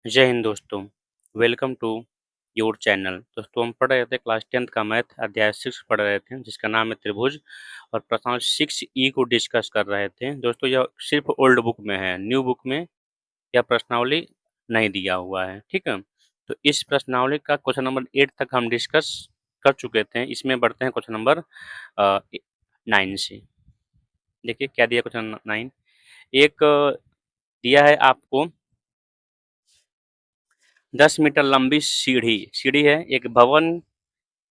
जय हिंद दोस्तों, welcome to your channel. दोस्तों हम पढ़ रहे थे क्लास 10th का मैथ अध्याय 6 पढ़ रहे थे जिसका नाम है त्रिभुज और प्रश्नावली 6E को डिस्कस कर रहे थे। दोस्तों यह सिर्फ ओल्ड बुक में है, न्यू बुक में यह प्रश्नावली नहीं दिया हुआ है, ठीक है। तो इस प्रश्नावली का क्वेश्चन नंबर 8 तक हम डिस्कस कर चुके थे। इसमें बढ़ते हैं क्वेश्चन नंबर 9 से। देखिए क्या दिया क्वेश्चन 9। एक दिया है आपको 10 मीटर लंबी सीढ़ी है, एक भवन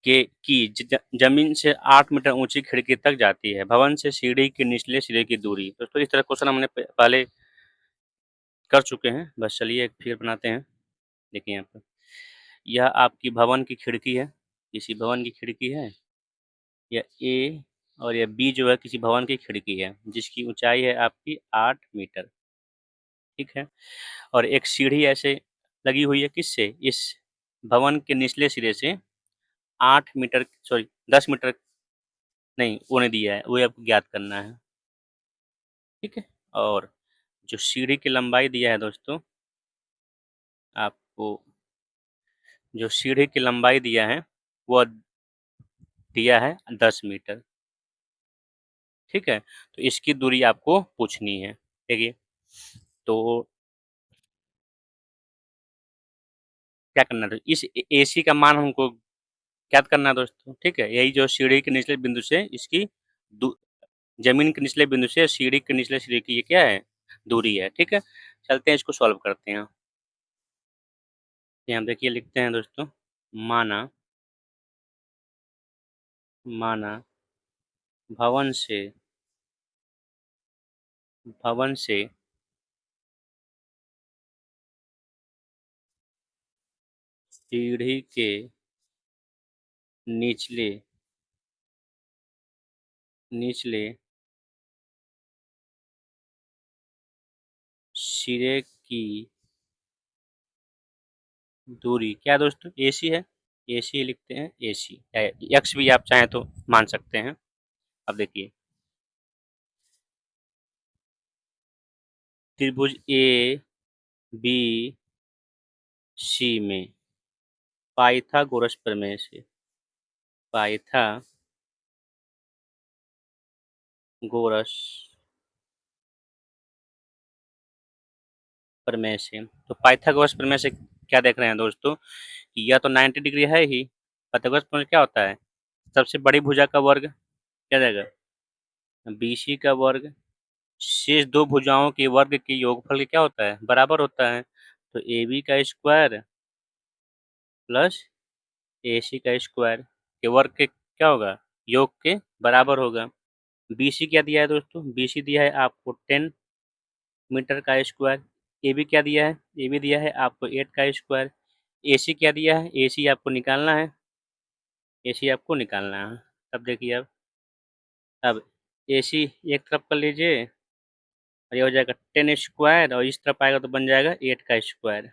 के की जमीन से 8 मीटर ऊंची खिड़की तक जाती है। भवन से सीढ़ी के निचले सिरे की दूरी। दोस्तों इस तरह क्वेश्चन हमने पहले कर चुके हैं, बस चलिए एक फिर बनाते हैं। देखिए यहाँ पर यह आपकी भवन की खिड़की है, किसी भवन की खिड़की है। यह ए और यह बी जो है किसी भवन की खिड़की है जिसकी ऊंचाई है आपकी 8 मीटर, ठीक है। और एक सीढ़ी ऐसे लगी हुई है किससे, इस भवन के निचले सिरे से 8 मीटर, सॉरी 10 मीटर नहीं, वो नहीं दिया है, वो आपको ज्ञात करना है, ठीक है। और जो सीढ़ी की लंबाई दिया है दोस्तों, आपको जो सीढ़ी की लंबाई दिया है वो दिया है 10 मीटर, ठीक है। तो इसकी दूरी आपको पूछनी है, देखिए। तो क्या करना है, इस AC का मान हमको ज्ञात करना है दोस्तों, ठीक है। यही जो सीढ़ी के निचले बिंदु से इसकी जमीन के निचले बिंदु से सीढ़ी के निचले सिरे की ये क्या है, दूरी है, ठीक है। चलते हैं इसको सॉल्व करते हैं। यहाँ देखिए लिखते हैं दोस्तों, माना माना भवन से सीढ़ी के निचले निचले सिरे की दूरी क्या दोस्तों, AC है, AC लिखते हैं, AC एक्स भी आप चाहें तो मान सकते हैं। अब देखिए त्रिभुज ABC में पाइथागोरस प्रमेय से पाइथागोरस प्रमेय से तो पाइथागोरस प्रमेय से क्या देख रहे हैं दोस्तों कि यह तो 90 डिग्री है ही। पाइथागोरस प्रमेय क्या होता है, सबसे बड़ी भुजा का वर्ग क्या देगा, BC का वर्ग शेष दो भुजाओं के वर्ग के योगफल क्या होता है, बराबर होता है। तो AB का स्क्वायर प्लस AC का स्क्वायर के वर्ग के क्या होगा, योग के बराबर होगा। BC क्या दिया है दोस्तों, BC दिया है आपको 10 मीटर का स्क्वायर। AB क्या दिया है, AB दिया है आपको 8 का स्क्वायर। AC क्या दिया है, AC आपको निकालना है, AC आपको निकालना है। अब देखिए अब AC एक तरफ कर लीजिए और ये हो जाएगा 10 स्क्वायर और इस तरफ आएगा तो बन जाएगा 8 का square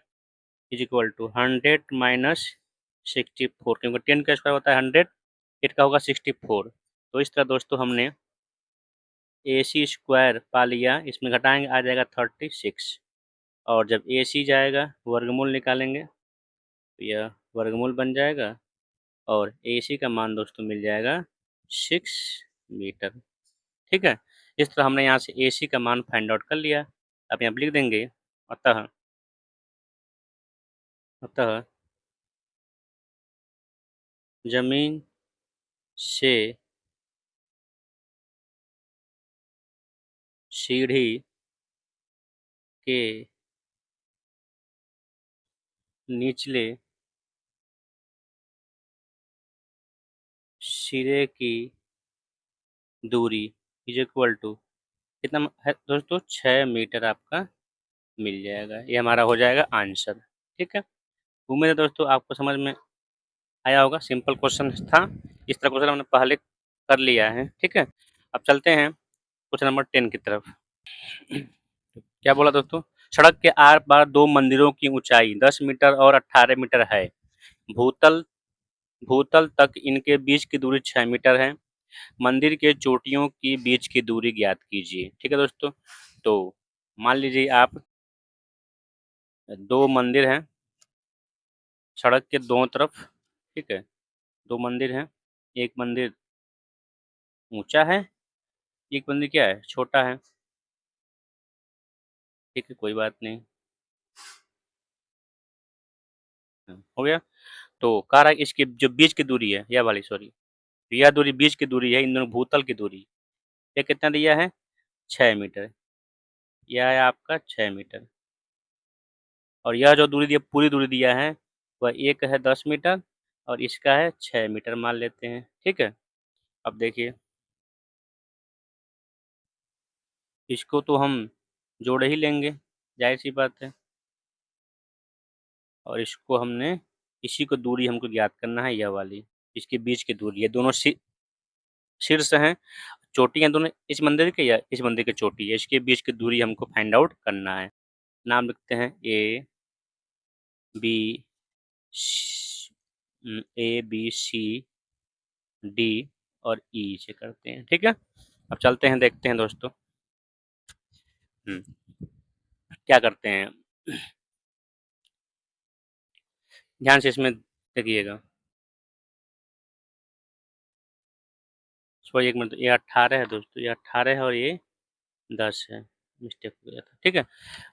is equal to 100 minus 64, क्योंकि 10 का स्क्वायर होता है 100, 8 का होगा 64। तो इस तरह दोस्तों हमने AC स्क्वायर पा लिया, इसमें घटाएंगे आ जाएगा 36। और जब AC जाएगा वर्गमूल निकालेंगे तो यह वर्गमूल बन जाएगा और AC का मान दोस्तों मिल जाएगा 6 मीटर, ठीक है। इस तरह हमने यहाँ से AC का मान फाइंड आउट कर लिया। अब यहाँ लिख देंगे अतः अतः जमीन से सीढ़ी के निचले सिरे की दूरी इज इक्वल टू कितना है दोस्तों, 6 मीटर आपका मिल जाएगा। ये हमारा हो जाएगा आंसर, ठीक है। उम्मीद है दोस्तों आपको समझ में आया होगा, सिंपल क्वेश्चन था। इस तरह क्वेश्चन हमने पहले कर लिया है, ठीक है। अब चलते हैं क्वेश्चन नंबर 10 की तरफ। क्या बोला दोस्तों, सड़क के आर पार दो मंदिरों की ऊंचाई 10 मीटर और 18 मीटर है। भूतल भूतल तक इनके बीच की दूरी 6 मीटर है। मंदिर के चोटियों की बीच की दूरी ज्ञात कीजिए, ठीक है दोस्तों। तो मान लीजिए आप दो मंदिर हैं सड़क के दोनों तरफ, ठीक है। दो मंदिर हैं, एक मंदिर ऊंचा है, एक मंदिर क्या है, छोटा है। ठीक है, कोई बात नहीं। हो गया। तो कह रहा है इसके जो बीच की दूरी है, यह वाली सॉरी, यह दूरी बीच की दूरी है, इन दोनों भूतल की दूरी, ये कितना दिया है, 6 मीटर। यह है आपका 6 मीटर। और यह जो दूरी दिया, पूरी दूरी दिया है, वह एक है 10 मीटर, और इसका है 6 मीटर मान लेते हैं, ठीक है। अब देखिए, इसको तो हम जोड़ ही लेंगे, जाहिर सी बात है। और इसको हमने, इसी को दूरी हमको ज्ञात करना है, यह वाली, इसके बीच की दूरी है, दोनों शीर्ष हैं, चोटी हैं दोनों, इस मंदिर के या इस मंदिर की चोटी है, इसके बीच की दूरी हमको फाइंड आउट करना है। नाम लिखते हैं B A B C D और ई से करते हैं, ठीक है। अब चलते हैं, देखते हैं दोस्तों। क्या करते हैं, ध्यान से इसमें देखिएगा। सॉरी, एक मिनट, ये 18 है दोस्तों, ये 18 है और ये 10 है, मिस्टेक हो गया था, ठीक है।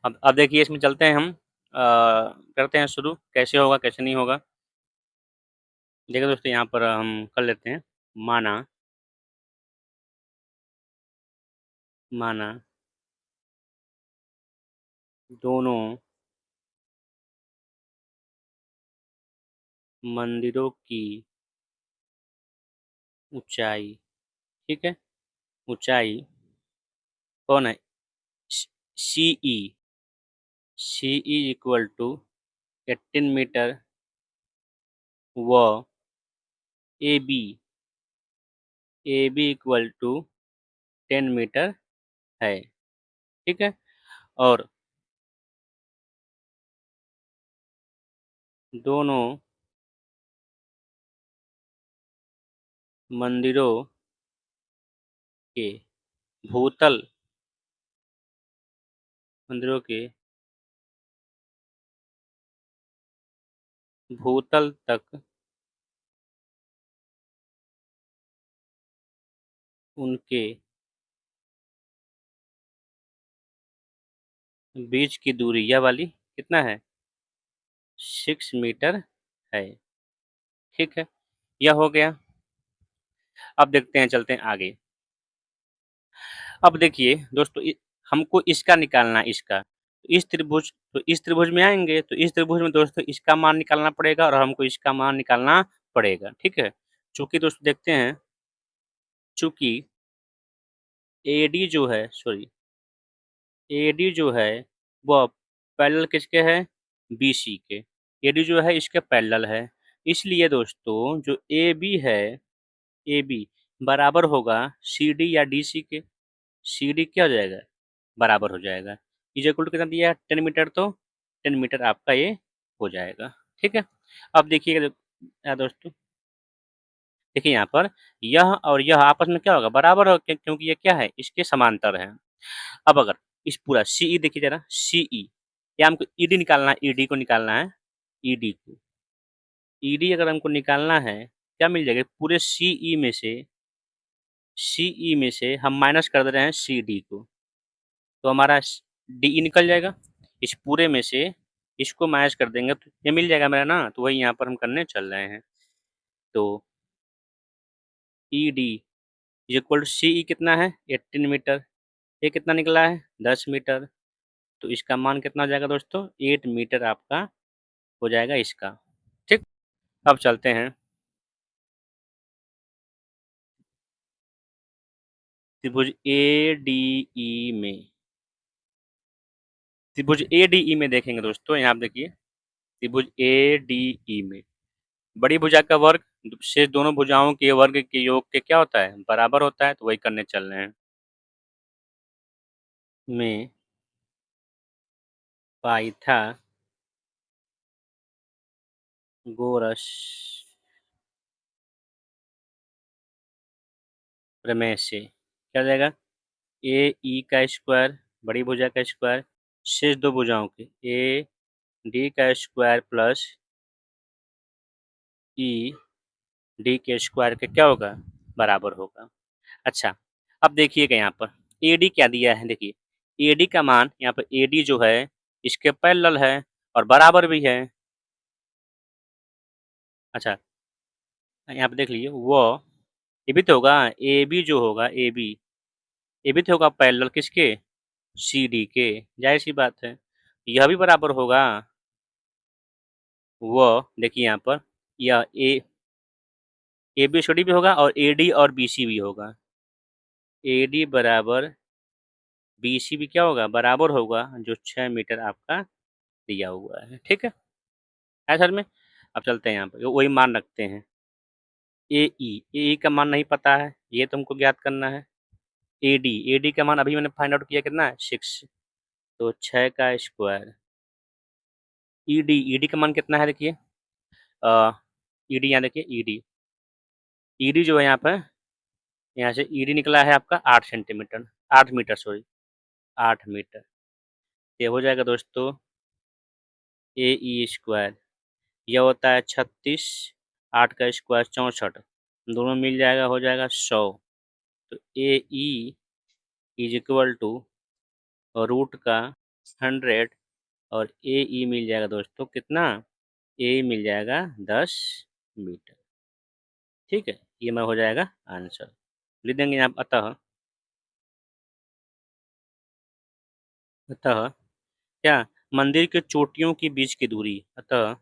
अब देखिए, इसमें चलते हैं हम, करते हैं शुरू, कैसे होगा कैसे नहीं होगा। देखिए दोस्तों, यहाँ पर हम कर लेते हैं, माना माना दोनों मंदिरों की ऊंचाई, ठीक है, ऊंचाई कौन है, C E, C E equal to 18 metre, व A B equal to 10 metre है, ठीक है। और दोनों मंदिरों के भूतल, मंदिरों के भूतल तक उनके बीच की दूरी, यह वाली कितना है, 6 मीटर है, ठीक है। यह हो गया। अब देखते हैं, चलते हैं आगे। अब देखिए दोस्तों, हमको इसका निकालना है, इसका, तो इस त्रिभुज में आएंगे, तो इस त्रिभुज में दोस्तों इसका मान निकालना पड़ेगा और हमको इसका मान निकालना पड़ेगा, ठीक है। चूंकि दोस्तों देखते हैं, चूंकि एडी जो है, सॉरी, एडी जो है वह पैरेलल किसके है, बीसी के। एडी जो है इसके पैरेलल है, इसलिए दोस्तों जो ए बी है, ए बी बराबर होगा सी डी या डी सी के। सी डी क्या हो जाएगा, बराबर हो जाएगा, इज इक्वल टू कितना दिया है, 10 मीटर, तो 10 मीटर आपका ये हो जाएगा, ठीक है। अब देखिएगा दोस्तों, देखिए यहाँ पर यह और यह आपस में क्या होगा, बराबर होगा, क्योंकि ये क्या है, इसके समांतर है। अब अगर इस पूरा सी ई देखिए जरा, सी ई, या हमको ई डी निकालना है, ई डी को निकालना है, ई डी को, ई डी अगर हमको निकालना है, क्या मिल जाएगा, पूरे सी ई में से, सी ई में से हम माइनस कर दे रहे हैं सी डी को, तो हमारा डी ई निकल जाएगा, इस पूरे में से इसको माइनस कर देंगे तो ये मिल जाएगा मेरा ना, तो वही यहाँ पर हम करने चल रहे हैं। तो ई डी इक्वल टू सी ई कितना है, 18 मीटर, ये कितना निकला है, 10 मीटर, तो इसका मान कितना हो जाएगा दोस्तों, 8 मीटर आपका हो जाएगा इसका, ठीक। अब चलते हैं त्रिभुज ए डी ई में, त्रिभुज ए डी ई में देखेंगे दोस्तों, यहाँ आप देखिए, त्रिभुज ए डी ई में बड़ी भुजा का वर्ग शेष दोनों भुजाओं के वर्ग के योग के क्या होता है, बराबर होता है, तो वही करने चल रहे हैं। में पाइथागोरस प्रमेय से क्या हो जाएगा, ए ई का स्क्वायर, बड़ी भुजा का स्क्वायर, शेष दो भुजाओं के, ए डी का स्क्वायर प्लस ई डी के स्क्वायर के क्या होगा, बराबर होगा। अच्छा, अब देखिएगा यहाँ पर ए डी क्या दिया है, देखिए ए डी का मान यहाँ पर ए डी जो है इसके पैरेलल है और बराबर भी है। अच्छा, यहाँ पे देख लीजिए वो ये भी तो होगा, ए बी जो होगा ए बी तो होगा पैरेलल किसके, सी डी के, जाहिर सी बात है यह भी बराबर होगा। वो देखिए यहाँ पर यह ए बी सी डी भी होगा और ए डी और बी सी भी होगा। ए डी बराबर बी सी भी क्या होगा, बराबर होगा जो 6 मीटर आपका दिया हुआ है। ठीक है सर में। अब चलते हैं यहाँ पर वही मान रखते हैं। ए ई का मान नहीं पता है, ये तुमको ज्ञात करना है। ए डी का मान अभी मैंने फाइंड आउट किया कितना है, 6, तो 6 का स्क्वायर। ई डी का मान कितना है देखिए, ई डी यहाँ देखिए ई डी जो है यहाँ पर, यहाँ से ई डी निकला है आपका 8 सेंटीमीटर, 8 मीटर सॉरी, 8 मीटर। ये हो जाएगा दोस्तों ए ई स्क्वायर, यह होता है 36, 8 का स्क्वायर 64, दोनों मिल जाएगा हो जाएगा 100। तो A E is equal to root का 100 और ए ई मिल जाएगा दोस्तों कितना, ए मिल जाएगा 10 मीटर। ठीक है, ये मैं हो जाएगा आंसर, लिख देंगे यहाँ अतः अतः क्या, मंदिर के चोटियों के बीच की दूरी, अतः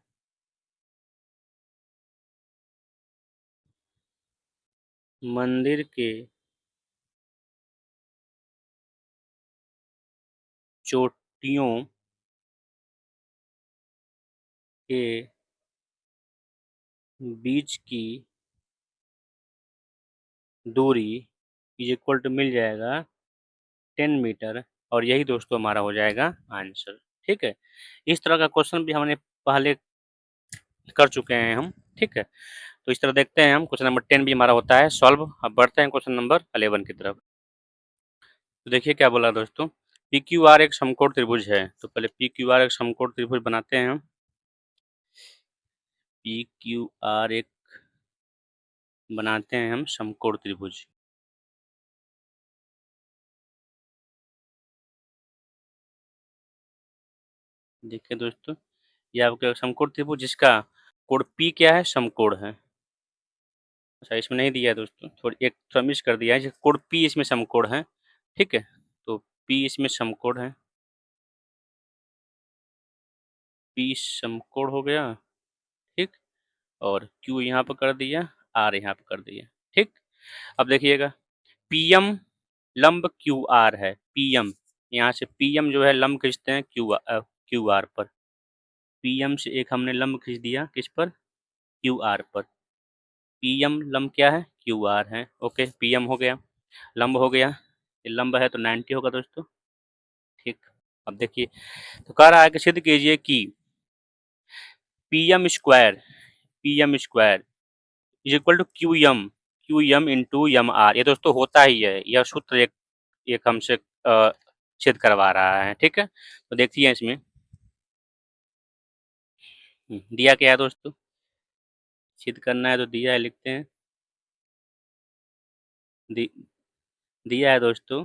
मंदिर के चोटियों के बीच की दूरी इज इक्वल टू मिल जाएगा 10 मीटर, और यही दोस्तों हमारा हो जाएगा आंसर। ठीक है, इस तरह का क्वेश्चन भी हमने पहले कर चुके हैं हम। ठीक है, तो इस तरह देखते हैं हम क्वेश्चन नंबर 10 भी हमारा होता है सॉल्व। अब बढ़ते हैं क्वेश्चन नंबर 11 की तरफ। तो देखिए क्या बोला दोस्तों, पी क्यू आर एक समकोण त्रिभुज है। तो पहले पी क्यू आर एक समकोण त्रिभुज बनाते हैं हम। पी क्यू आर एक बनाते हैं हम समकोण त्रिभुज। देखिए दोस्तों, ये आपका समकोण त्रिभुज जिसका कोण पी क्या है, समकोण है। अच्छा, इसमें नहीं दिया है दोस्तों, थोड़ी एक थोड़ा मिस कर दिया है, कोण पी इसमें समकोण है। ठीक है, तो पी इसमें समकोण है, पी समकोण हो गया। ठीक, और क्यू यहाँ पर कर दिया, आर यहाँ पर कर दिया। ठीक, अब देखिएगा पीएम लंब क्यू आर है, पीएम यहाँ से पीएम जो है लंब खींचते हैं क्यू आर पर। पीएम से एक हमने लंब खींच दिया किस पर, क्यू आर पर। पीएम लंब क्या है, क्यू आर है। ओके, पीएम हो गया, लंब हो गया, ये लंब है तो 90 होगा दोस्तों। ठीक, अब देखिए तो कह रहा है कि सिद्ध कीजिए कि P M square is equal to Q M into M R. ये दोस्तों होता ही है, यह सूत्र एक हमसे सिद्ध करवा रहा है। ठीक है, तो देखिए इसमें दिया क्या है दोस्तों, सिद्ध करना है तो दिया है, लिखते हैं। दि, दिया है दोस्तों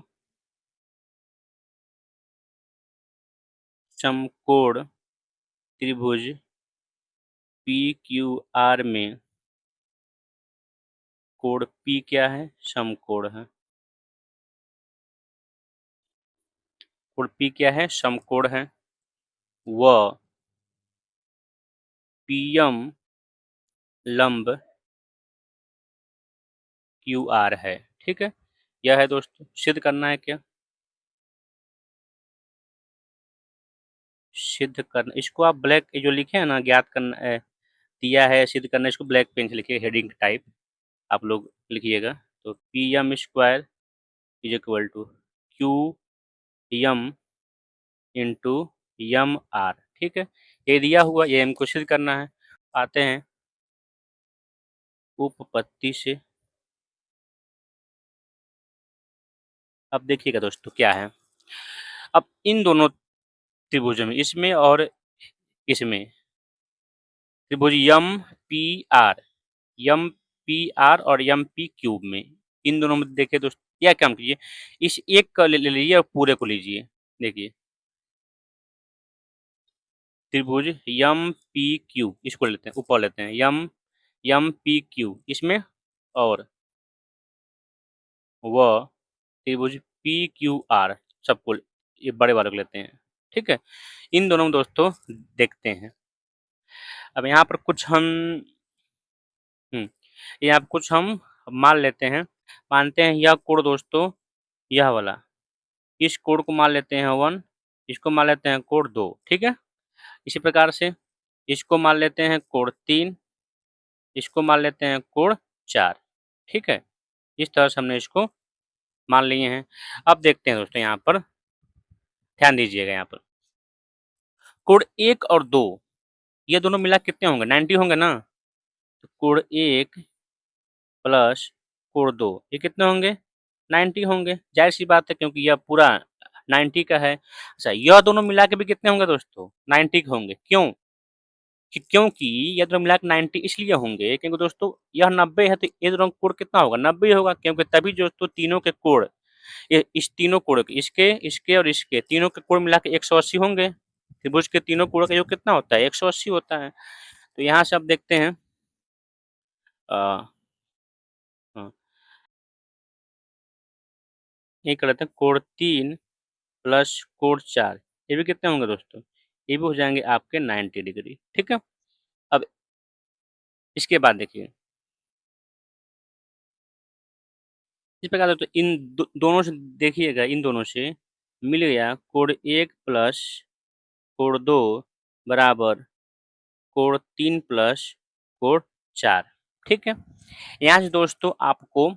समकोण त्रिभुज पी क्यू आर में कोण पी क्या है, समकोण है। कोण पी क्या है, समकोण है। व पीएम लंब क्यू आर है। ठीक है, यह है दोस्तों, सिद्ध करना है क्या, सिद्ध करना। इसको आप ब्लैक जो लिखे हैं ना, ज्ञात करना दिया है सिद्ध करना, इसको ब्लैक पेन से लिखिए, हेडिंग टाइप आप लोग लिखिएगा। तो P M square is equal to Q M into M R. ठीक है, ये दिया हुआ, ये हमको सिद्ध करना है। आते हैं उपपत्ति से। अब देखिएगा दोस्तों क्या है, अब इन दोनों त्रिभुजों में, इसमें और इसमें त्रिभुज एम पी आर और एम पी क्यूब में, इन दोनों में देखिए दोस्तों, क्या काम कीजिए, इस एक का ले लीजिए और पूरे को लीजिए। देखिए त्रिभुज एम पी क्यू, इसको लेते हैं, ऊपर लेते हैं एम पी क्यू, इसमें और वह त्रिभुज पी क्यू आर, सबको ये बड़े वाले को लेते हैं। ठीक है, इन दोनों में दोस्तों देखते हैं। अब यहाँ पर कुछ हम यहाँ पर कुछ हम मान लेते हैं, मानते हैं यह कोण दोस्तों, यह वाला, इस कोण को मान लेते हैं 1, इसको मान लेते हैं कोण 2। ठीक है, इसी प्रकार से इसको मान लेते हैं कोण 3, इसको मान लेते हैं कोण 4। ठीक है, इस तरह से हमने इसको मान लिए हैं। अब देखते हैं दोस्तों, यहाँ पर ध्यान दीजिएगा, यहाँ पर कोण 1 और 2 ये दोनों मिला कितने होंगे, 90 होंगे ना। तो कोण 1 प्लस कोण 2 ये कितने होंगे, 90 होंगे। जाहिर सी बात है, क्योंकि यह पूरा 90 का है। अच्छा, यह दोनों मिला के भी कितने होंगे दोस्तों, 90 के होंगे। क्यों? क्योंकि ये दोनों मिला के 90 इसलिए होंगे क्योंकि दोस्तों यह 90 है, तो ये दोनों कोण कितना होगा, 90 होगा। क्योंकि तभी दोस्तों तीनों के कोण, ये इस तीनों कोण के, इसके इसके और इसके तीनों के कोण मिला के 180 होंगे। त्रिभुज के तीनों कोण का योग कितना होता है, 180 होता है। तो यहाँ से आप देखते हैं हाँ, ये कर लेते हैं कोण 3 प्लस कोण 4, ये भी कितने होंगे दोस्तों, ये भी हो जाएंगे आपके 90 डिग्री। ठीक है, अब इसके बाद देखिए, इस प्रकार तो इन दोनों से देखिएगा, इन दोनों से मिल गया कोण 1 प्लस कोण 2 बराबर कोण 3 प्लस कोण 4। ठीक है, यहाँ से दोस्तों आपको,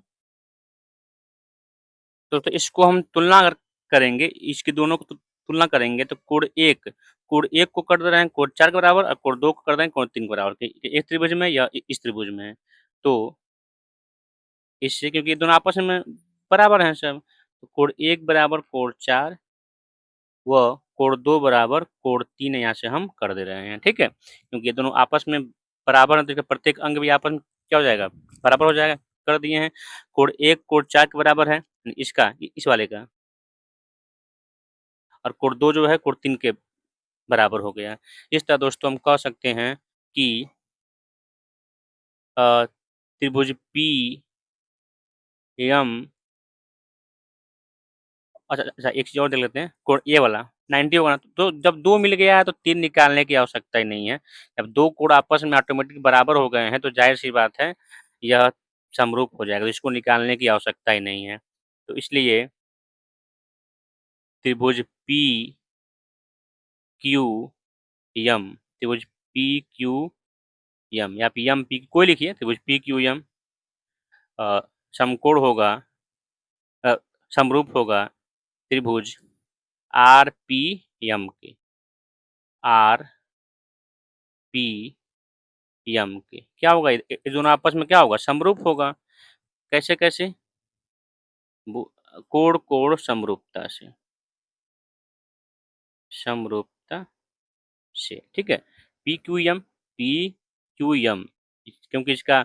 दोस्तों इसको हम तुलना अगर करेंगे, इसकी दोनों को तुलना करेंगे तो कोण 1 को कर दे रहे हैं कोण 4 के बराबर, और कोण 2 को कर रहे हैं कोण 3 के बराबर, एक त्रिभुज में या इस त्रिभुज में है। तो इससे, क्योंकि ये दोनों आपस में बराबर हैं सब, तो कोण 1 बराबर कोण 4 व कोण 2 बराबर कोण 3 यहाँ से हम कर दे रहे हैं। ठीक है, क्योंकि ये दोनों आपस में बराबर हैं, तो प्रत्येक अंग भी आपस में क्या हो जाएगा, बराबर हो जाएगा। कर दिए हैं, कोण 1 कोण 4 के बराबर है, इसका इस वाले का, और कोण 2 जो है कोण 3 के बराबर हो गया। इस तरह दोस्तों हम कह सकते हैं कि त्रिभुज पी एम, अच्छा एक चीज़ और देख लेते हैं, कोण ए वाला 90 होगा ना, तो जब 2 मिल गया है तो 3 निकालने की आवश्यकता ही नहीं है। जब 2 कोण आपस में ऑटोमेटिक बराबर हो गए हैं तो ज़ाहिर-सी बात है यह समरूप हो जाएगा, तो इसको निकालने की आवश्यकता ही नहीं है। तो इसलिए त्रिभुज पी क्यू एम, त्रिभुज पी क्यू एम या पी एम पी कोई लिखिए, त्रिभुज पी क्यू एम समकोण होगा, समरूप होगा त्रिभुज आर पी एम के, आर पी एम के क्या होगा, ये दोनों आपस में क्या होगा, समरूप होगा। कैसे कैसे, कोण कोण समरूपता से, समरूपता से। ठीक है, पी क्यू एम, क्योंकि इसका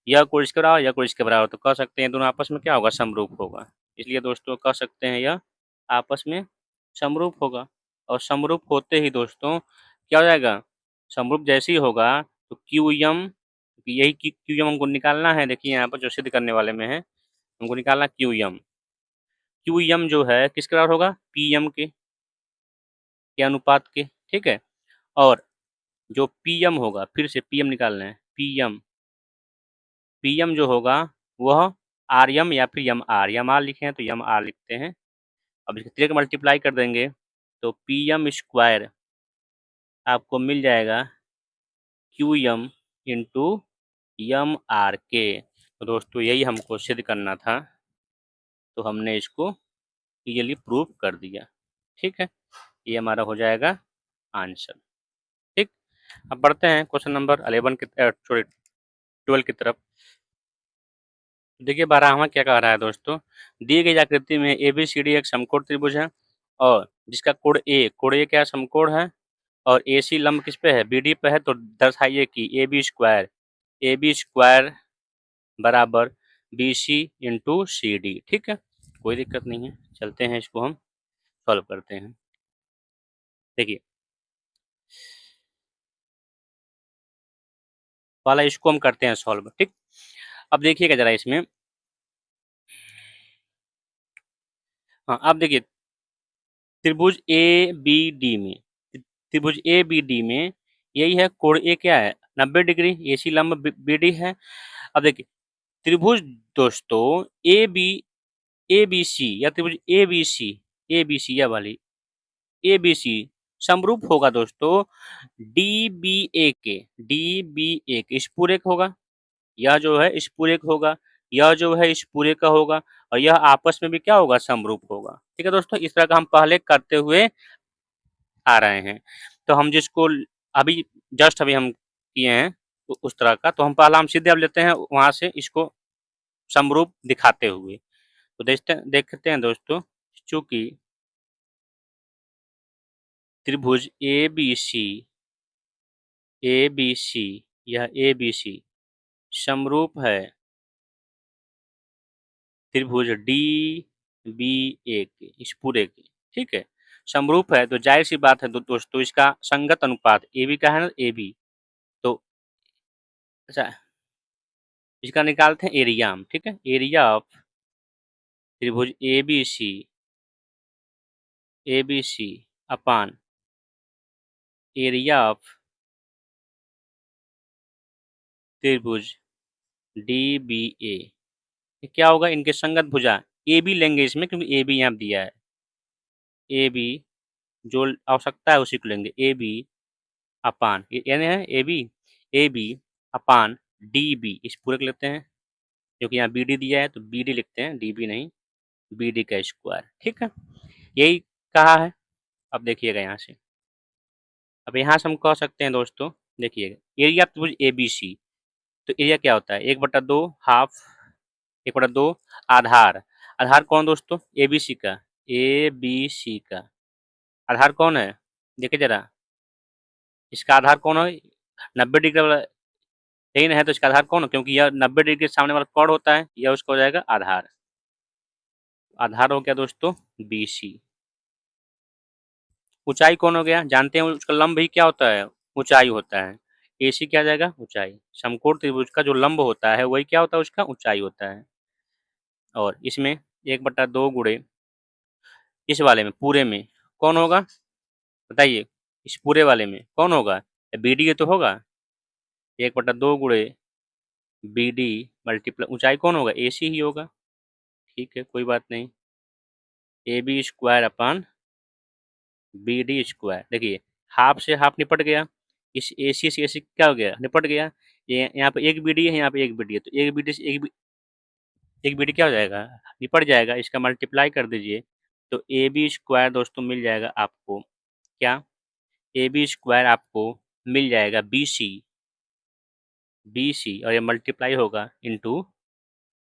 यह कोण इसके बराबर, यह कोण इसके बराबर, तो कह सकते हैं दोनों आपस में क्या होगा, समरूप होगा। इसलिए दोस्तों कह सकते हैं यह आपस में समरूप होगा। और समरूप होते ही दोस्तों क्या हो जाएगा, समरूप जैसे ही होगा तो क्यू एम, यही क्यू एम हमको निकालना है। देखिए यहाँ पर जो सिद्ध करने वाले में है, हमको निकालना क्यू एम। क्यू एम जो है किसके बराबर होगा, पी एम के अनुपात के। ठीक है, और जो पी एम होगा, फिर से पी एम निकालना है, पी एम जो होगा वह आर एम या फिर एम आर लिखे हैं तो एम आर लिखते हैं। अब इसके 3 मल्टीप्लाई कर देंगे तो पी एम स्क्वायर आपको मिल जाएगा Q M into M R के। तो दोस्तों यही हमको सिद्ध करना था, तो हमने इसको क्लियरली प्रूव कर दिया। ठीक है, ये हमारा हो जाएगा आंसर। ठीक, अब बढ़ते हैं क्वेश्चन नंबर 11 की, सॉरी 12 की तरफ। देखिए 12वां क्या कह रहा है दोस्तों, दी गई आकृति में ए बी सी डी एक समकोण त्रिभुज है, और जिसका कोण ए क्या समकोण है, और AC लंब किस पे है, BD पे है, तो दर्शाइए कि AB स्क्वायर बराबर BC इंटू CD। ठीक है, कोई दिक्कत नहीं है, चलते हैं इसको हम सॉल्व करते हैं। देखिए वाला इसको हम करते हैं सॉल्व। ठीक, अब देखिएगा जरा इसमें, हाँ अब देखिए त्रिभुज ABD में, त्रिभुज ABD में यही है कोण A क्या है 90 डिग्री, AC लंब BD है। अब देखिए त्रिभुज दोस्तों ABC या त्रिभुज ABC या वाली ABC समरूप होगा दोस्तों DBA के स्फूरक होगा, यह जो है स्फूरक होगा, यह जो है स्फूरक का होगा, और यह आपस में भी क्या होगा, समरूप होगा। ठीक है दोस्तों, इस तरह का हम पहले करते हुए आ रहे हैं। तो हम जिसको अभी जस्ट अभी हम किए हैं उस तरह का, तो हम पहला हम सीधे अब लेते हैं वहां से इसको समरूप दिखाते हुए। तो देखते हैं दोस्तों, चूंकि त्रिभुज ABC यह ABC समरूप है त्रिभुज DBA के, इस पूरे के। ठीक है, समरूप है तो जाहिर सी बात है दोस्तों इसका संगत अनुपात AB का है ना, AB तो अच्छा इसका निकालते हैं एरिया हम। ठीक है, एरिया ऑफ त्रिभुज ABC अपान एरिया ऑफ त्रिभुज DBA, ये क्या होगा, इनके संगत भुजा AB लेंगे इसमें, क्योंकि AB यहाँ दिया है, AB जो आवश्यकता है उसी को लेंगे, AB अपान यानी है AB अपान DB, इस पूरे को लेते हैं क्योंकि यहाँ BD दिया है तो BD लिखते हैं, DB नहीं, BD का स्क्वायर। ठीक है, यही कहा है। अब देखिएगा यहाँ से, अब यहाँ से हम कह सकते हैं दोस्तों, देखिएगा एरिया त्रिभुज ABC, तो एरिया क्या होता है 1/2 हाफ, 1/2 आधार, आधार कौन दोस्तों ABC का आधार कौन है, देखिए जरा इसका आधार कौन है 90 डिग्री वाला, यही ना है, तो इसका आधार कौन है, क्योंकि यह 90 डिग्री के सामने वाला कोण होता है, यह उसका हो जाएगा आधार। आधार हो गया दोस्तों BC। ऊंचाई कौन हो गया, जानते हैं उसका लंब ही क्या होता है, ऊंचाई होता है। AC क्या जाएगा, ऊंचाई। समकोण त्रिभुज का जो लंब होता है वही क्या होता है, उसका ऊंचाई होता है। और इसमें 1/2 गुणे इस वाले में पूरे में कौन होगा बताइए, इस पूरे वाले में कौन होगा, BD तो होगा, 1/2 गुणे BD मल्टीप्लाई ऊंचाई कौन होगा, AC ही होगा। ठीक है, कोई बात नहीं, AB square upon BD square. देखिए हाफ से हाफ निपट गया, इस AC से AC क्या हो गया, निपट गया। ये यहाँ पे एक BD है, यहाँ पे एक BD है, तो एक BD से एक BD क्या हो जाएगा, निपट जाएगा, इसका मल्टीप्लाई कर दीजिए तो AB स्क्वायर दोस्तों मिल जाएगा आपको, क्या AB स्क्वायर आपको मिल जाएगा BC और ये मल्टीप्लाई होगा इंटू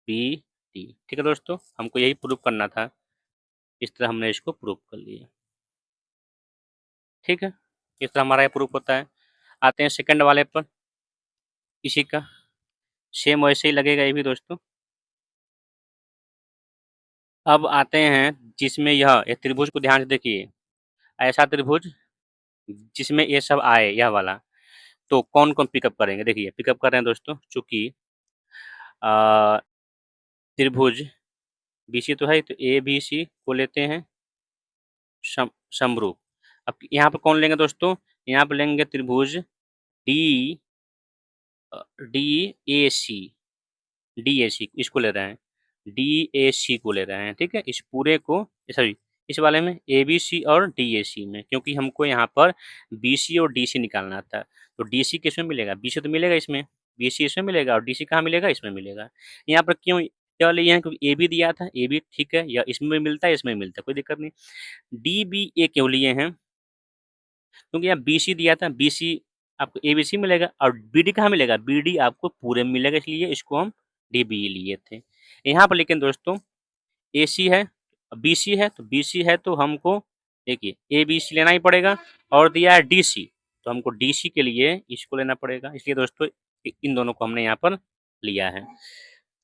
BD। ठीक है दोस्तों, हमको यही प्रूव करना था, इस तरह हमने इसको प्रूव कर लिया। ठीक है, इस तरह हमारा ये प्रूफ होता है। आते हैं सेकंड वाले पर, इसी का सेम वैसे ही लगेगा ये भी दोस्तों। अब आते हैं जिसमें यह त्रिभुज को ध्यान से देखिए, ऐसा त्रिभुज जिसमें ये सब आए, यह वाला, तो कौन कौन पिकअप करेंगे, देखिए पिकअप कर रहे हैं दोस्तों, चूंकि त्रिभुज BC तो है, तो ABC को लेते हैं समरूप। अब यहाँ पर कौन लेंगे दोस्तों, यहाँ पर लेंगे त्रिभुज DAC इसको ले रहे हैं, DAC को ले रहे हैं। ठीक है, इस पूरे को, सॉरी इस वाले में ABC और DAC में, क्योंकि हमको यहाँ पर BC और DC निकालना था, तो DC किसमें मिलेगा, BC तो मिलेगा इसमें, BC इसमें मिलेगा और DC कहाँ मिलेगा, इसमें मिलेगा। यहाँ पर क्यों क्या लिए हैं, क्योंकि AB दिया था, AB ठीक है, या इसमें मिलता है इसमें मिलता है, कोई दिक्कत नहीं। DBA क्यों लिए हैं, क्योंकि यहाँ BC दिया था, BC आपको ABC मिलेगा और BD कहाँ मिलेगा, BD आपको पूरे में मिलेगा, इसलिए इसको हम DBE लिए थे। यहाँ पर लेकिन दोस्तों AC है, BC है, तो BC है तो हमको देखिए ए बी सी लेना ही पड़ेगा और दिया है डी सी, तो हमको डी सी के लिए इसको लेना पड़ेगा, इसलिए दोस्तों इन दोनों को हमने यहाँ पर लिया है।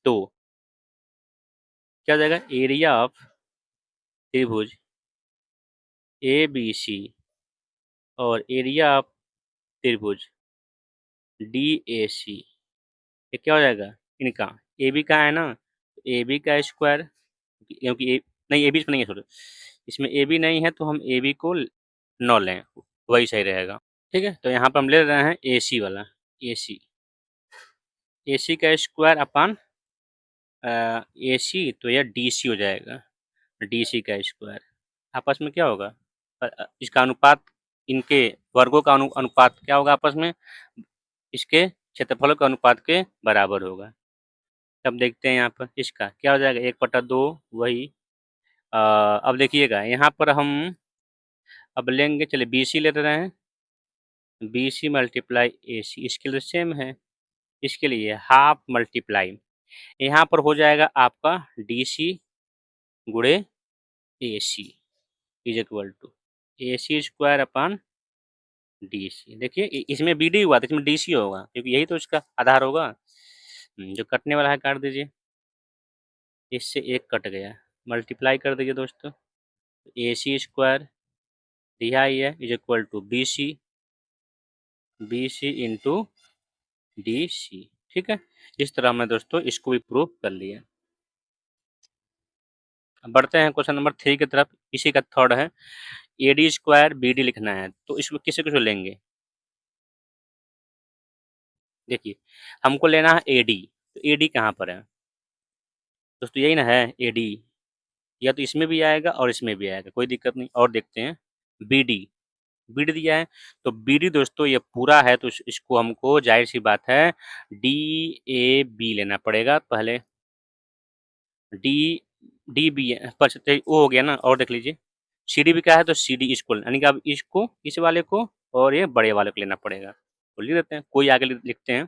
तो क्या हो जाएगा, एरिया ऑफ त्रिभुज ए बी सी और एरिया ऑफ त्रिभुज डी ए सी, ये क्या हो जाएगा इनका, ए बी का है ना, ए बी का स्क्वायर, क्योंकि ए नहीं, ए बी नहीं है, सॉरी, इसमें ए बी नहीं है तो हम ए बी को नौ लें, वही सही रहेगा। ठीक है, तो यहाँ पर हम ले रहे हैं ए सी वाला, ए सी, ए सी का स्क्वायर अपान ए सी, तो यह डी सी हो जाएगा, डी सी का स्क्वायर। आपस में क्या होगा, इसका अनुपात, इनके वर्गों का अनुपात क्या होगा आपस में, इसके क्षेत्रफलों के अनुपात के बराबर होगा। तब देखते हैं यहाँ पर इसका क्या हो जाएगा, 1/2 वही। अब देखिएगा यहाँ पर हम अब लेंगे, चलिए बी सी ले रहे हैं, बी सी मल्टीप्लाई ए सी, इसके लिए सेम है, इसके लिए हाफ मल्टीप्लाई, यहाँ पर हो जाएगा आपका डी सी गुणे A C is equal to A C square upon D C. देखिए इसमें बी डी हुआ था, इसमें डी सी होगा, क्योंकि यही तो इसका आधार होगा। जो कटने वाला है काट दीजिए, इससे एक कट गया, मल्टीप्लाई कर दीजिए दोस्तों, ए सी स्क्वायर दिया ही है is equal to B C into D C. ठीक है, इस तरह हमने दोस्तों इसको भी प्रूव कर लिया। बढ़ते हैं क्वेश्चन नंबर 3 की तरफ, इसी का थर्ड है, A D square B D लिखना है, तो इसमें किसे किसे लेंगे। देखिए हमको लेना है ए डी, तो ए डी कहाँ पर है दोस्तों, यही ना है ए डी, या तो इसमें भी आएगा और इसमें भी आएगा, कोई दिक्कत नहीं। और देखते हैं बी डी, बी डी दिया है, तो बी डी दोस्तों ये पूरा है, तो इसको हमको जाहिर सी बात है डी ए बी लेना पड़ेगा पहले, डी डी बी पर वो हो गया ना। और देख लीजिए सी डी भी क्या है, तो सी डी इसको, यानी कि अब इसको, इस वाले को और ये बड़े वाले को लेना पड़ेगा, तो लिख देते हैं, कोई आगे लिखते हैं,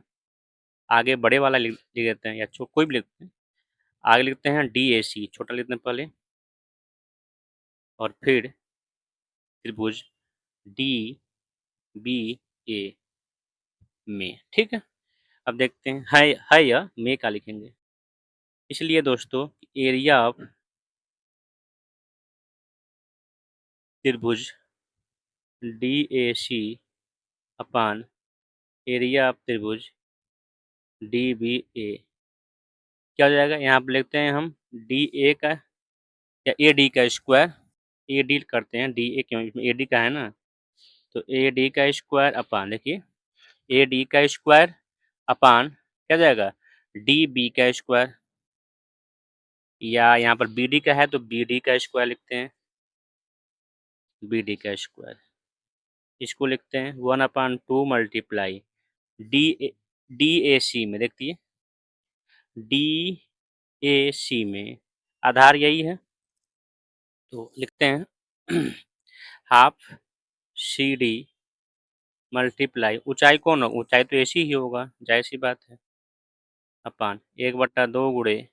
आगे बड़े वाला लिख देते हैं, या कोई भी लिखते हैं, आगे लिखते हैं डी ए सी, छोटा लिखते हैं पहले, और फिर त्रिभुज डी बी ए में। ठीक है, अब देखते हैं है या में का लिखेंगे, इसलिए दोस्तों एरिया ऑफ त्रिभुज D A C upon area of त्रिभुज डी बी ए क्या हो जाएगा, यहाँ पर लिखते हैं हम डी ए का या ए डी का स्क्वायर, ए डी करते हैं, डी ए क्यों, इसमें ए डी का है ना, तो ए डी का स्क्वायर अपान, देखिए ए डी का स्क्वायर अपान क्या जाएगा डी बी का स्क्वायर, या यहाँ पर बी डी का है तो बी डी का स्क्वायर लिखते हैं, बी डी का स्क्वायर, इसको लिखते हैं 1/2 मल्टीप्लाई डी डी ए सी में, देखिए डी ए सी में आधार यही है, तो लिखते हैं हाफ सी डी मल्टीप्लाई, ऊंचाई कौन हो, ऊंचाई तो ऐसी ही होगा, जाहिर सी बात है, अपान 1/2 गुणे,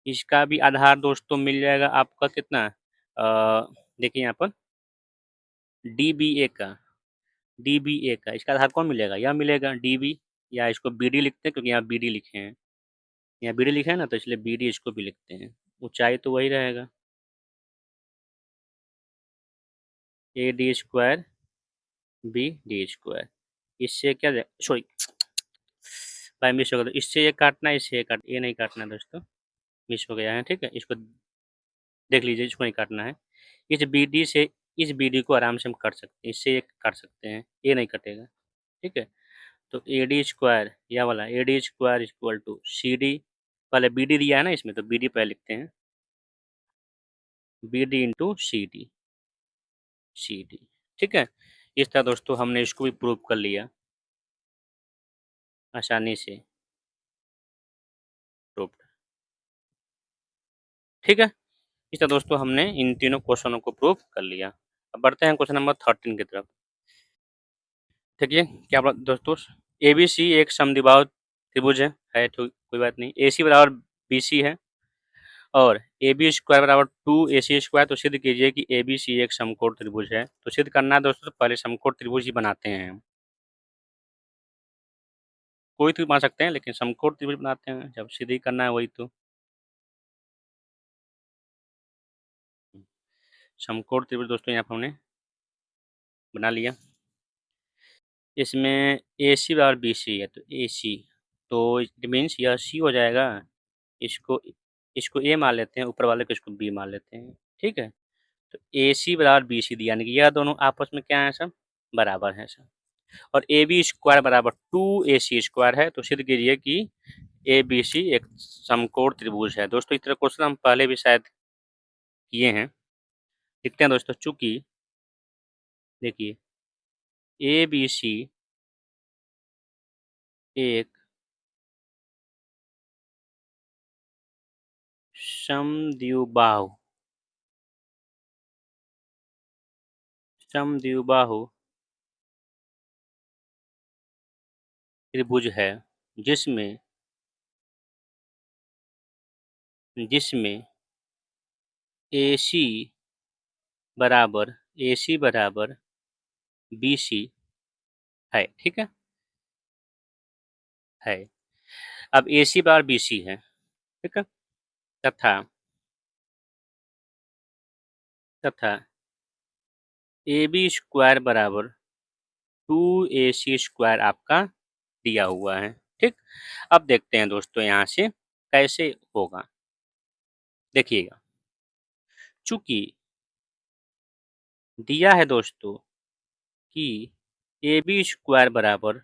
इसका भी आधार दोस्तों मिल जाएगा आपका कितना, देखिए यहाँ पर डी बी ए का, डी बी ए का इसका आधार कौन मिलेगा, यह मिलेगा डी बी, या इसको बी डी लिखते हैं, क्योंकि यहाँ बी डी लिखे हैं, यहाँ बी डी लिखा है ना, तो इसलिए बी डी इसको भी लिखते हैं, ऊंचाई तो वही रहेगा A D square B D square, इससे क्या, सॉरी भाई मिस हो गया, तो इससे ये काटना है, इससे ये नहीं काटना है दोस्तों, मिस हो गया है। ठीक है, इसको देख लीजिए, इसको नहीं काटना है, इस बी डी से इस बी डी को आराम से हम काट सकते हैं, इससे ये काट सकते हैं, ये नहीं कटेगा। ठीक है, तो ए डी स्क्वायर, यह वाला A D square equal to C D, पहले बी डी दिया है ना इसमें, तो बी डी पहले लिखते हैं, B D into C D, C D. ठीक है, इस तरह दोस्तों हमने इसको भी प्रूव कर लिया आसानी से, प्रूव्ड। ठीक है, इस तरह दोस्तों हमने इन तीनों क्वेश्चनों को प्रूव कर लिया। अब बढ़ते हैं क्वेश्चन नंबर 13 की तरफ। देखिए क्या दोस्तों, ए बी सी एक समद्विबाहु त्रिभुज है तो कोई बात नहीं, ए सी बराबर बी सी है, और ए बी स्क्वायर बराबर 2AC स्क्वायर, तो सिद्ध कीजिए कि ABC एक समकोण त्रिभुज है। तो सिद्ध करना है दोस्तों, तो पहले समकोण त्रिभुज ही बनाते हैं। कोई तो बना सकते हैं, लेकिन समकोण त्रिभुज बनाते हैं, जब सिद्ध ही करना है वही तो। समकोण त्रिभुज दोस्तों यहाँ पर हमने बना लिया। इसमें AC बराबर BC है, तो AC, तो इट मीन्स यह C हो जाएगा। इसको इसको A मान लेते हैं, ऊपर वाले को इसको B मान लेते हैं, ठीक है। तो AC बराबर BC दिया, यानी कि यह दोनों आपस में क्या है सब, बराबर हैं सब। और AB स्क्वायर बराबर 2AC स्क्वायर है, तो सिद्ध कीजिए कि ABC एक समकोण त्रिभुज है। दोस्तों इस तरह क्वेश्चन हम पहले भी शायद किए हैं, लिखते हैं दोस्तों। चूंकि देखिए ABC एक समद्विबाहु त्रिभुज है, जिसमें जिसमें AC बराबर BC है, ठीक है। अब AC बराबर BC है, ठीक है। तथा तथा AB स्क्वायर बराबर 2AC स्क्वायर आपका दिया हुआ है, ठीक। अब देखते हैं दोस्तों यहाँ से कैसे होगा, देखिएगा। चूंकि दिया है दोस्तों कि AB स्क्वायर बराबर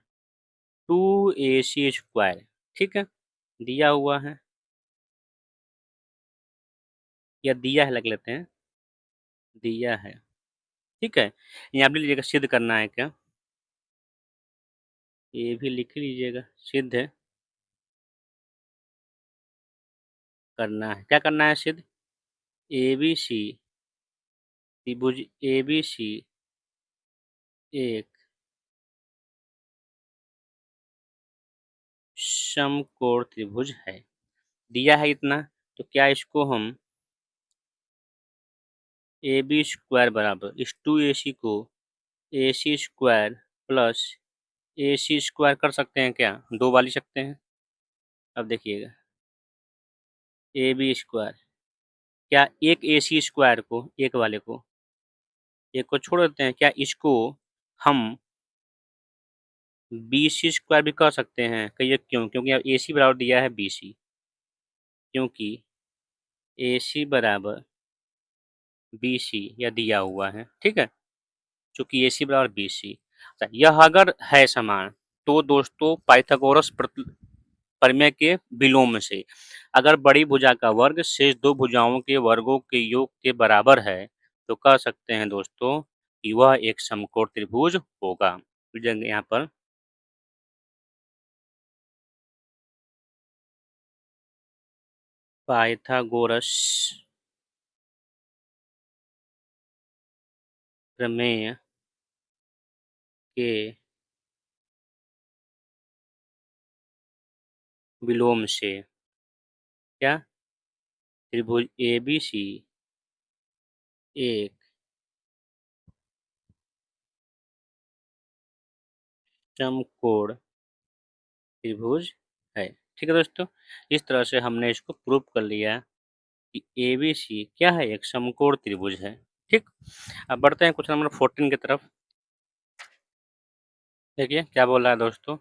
2AC स्क्वायर, ठीक है, दिया हुआ है, या दिया है, लग लेते हैं, दिया है, ठीक है। यहाँ भी लीजिएगा, सिद्ध करना है क्या, ये भी लिख लीजिएगा, सिद्ध करना है। क्या करना है, सिद्ध? ABC त्रिभुज ABC एक समकोण त्रिभुज है। दिया है इतना, तो क्या इसको हम AB स्क्वायर बराबर इस 2AC को AC square plus AC square कर सकते हैं क्या, दो बार लिख सकते हैं। अब देखिएगा, AB स्क्वायर, क्या एक AC स्क्वायर को, एक वाले को, एक को छोड़ देते हैं, क्या इसको हम BC स्क्वायर भी कर सकते हैं? कहिए क्यों? क्योंकि अब AC बराबर दिया है BC, क्योंकि AC बराबर BC यह दिया हुआ है, ठीक है। चूंकि AC बराबर BC, यह अगर है समान, तो दोस्तों पाइथागोरस प्रमेय के विलोम से अगर बड़ी भुजा का वर्ग शेष दो भुजाओं के वर्गों के योग के बराबर है, तो कह सकते हैं दोस्तों कि वह एक समकोण त्रिभुज होगा। यहाँ पर पाइथागोरस प्रमेय के विलोम से क्या त्रिभुज ABC एक समकोण त्रिभुज है, ठीक है दोस्तों। इस तरह से हमने इसको प्रूव कर लिया कि ABC क्या है, एक समकोण त्रिभुज है, ठीक। अब बढ़ते हैं क्वेश्चन नंबर 14 की तरफ। देखिए क्या बोल रहा है दोस्तों,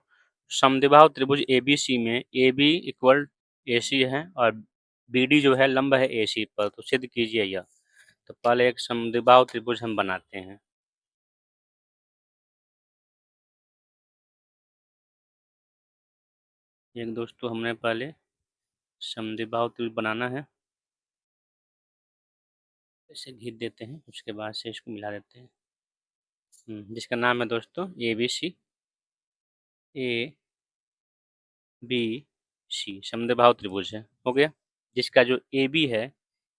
समद्विबाहु त्रिभुज ABC में AB इक्वल AC है और BD जो है लंब है AC पर, तो सिद्ध कीजिए यह। तो पहले एक समद्विबाहु त्रिभुज हम बनाते हैं। एक दोस्तों हमने पहले समद्विबाहु त्रिभुज बनाना है, इसे घिस देते हैं, उसके बाद से इसको मिला देते हैं। जिसका नाम है दोस्तों ABC ABC समद्विबाहु त्रिभुज है, हो गया। जिसका जो AB है,